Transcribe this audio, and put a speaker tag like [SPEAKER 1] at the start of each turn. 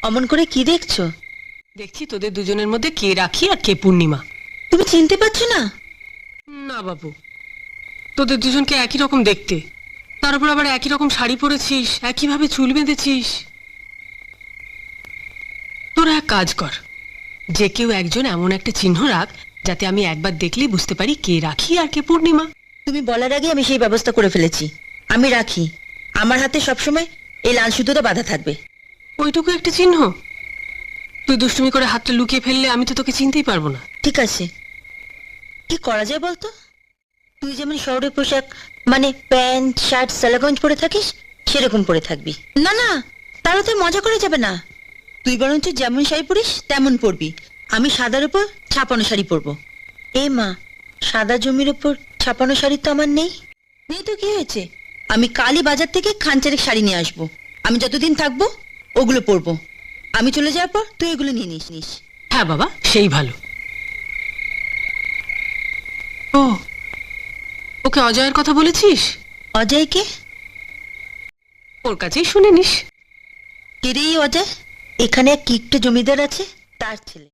[SPEAKER 1] অমন করে কি দেখছো?
[SPEAKER 2] দেখছি তোদের দুজনের মধ্যে কে রাখি আর কে পূর্ণিমা।
[SPEAKER 1] তুমি চিনতে পারছো না?
[SPEAKER 2] না বাবু, তোদের দুজনকে একই রকম দেখতে, তার উপর আবার একই রকম শাড়ি পরেছিস, একইভাবে চুল বেঁধেছিস। তোরা এক কাজ কর, যে কেউ একজন এমন একটা চিহ্ন রাখ যাতে আমি একবার দেখলেই বুঝতে পারি কে রাখি আর কে পূর্ণিমা।
[SPEAKER 1] তুমি বলার আগে আমি সেই ব্যবস্থা করে ফেলেছি। আমি রাখি, আমার হাতে সবসময় এই লাল সুতোটা বাঁধা থাকবে।
[SPEAKER 2] ওইটুকু একটা চিহ্ন? তুই দুষ্টুমি করে হাতটা লুকিয়ে ফেললে আমি তো তোকে চিনতেই পারবো না।
[SPEAKER 1] ঠিক আছে, কি করা যায় বলতো? তুই যেমন শহরের পোশাক মানে প্যান্ট শার্ট সালাগঞ্জ পরে থাকিস সেরকম পরে থাকবি। না না, তাহলে মজা করে যাবে না। তুই বরঞ্চ যেমন শাড়ি পরিস তেমন পরবি। আমি সাদার উপর ছাপানো শাড়ি পরবো। এ মা, সাদা জমির উপর ছাপানো শাড়ি তো আমার নেই। নেই তো কি হয়েছে, আমি কালই বাজার থেকে খানচারেক শাড়ি নিয়ে আসবো। আমি যতদিন থাকবো ওগুলো পরবো। আমি চলে যাওয়ার পর তুই এগুলো নিয়ে নিস।
[SPEAKER 2] হ্যাঁ বাবা, সেই ভালো। ও, ওকে অজয়ের কথা বলেছিস?
[SPEAKER 1] অজয়কে?
[SPEAKER 2] ওর কাছেই শুনে নিস।
[SPEAKER 1] কে রে এই অজয়? এখানে এক কিট্টু জমিদার আছে, তার ছেলে।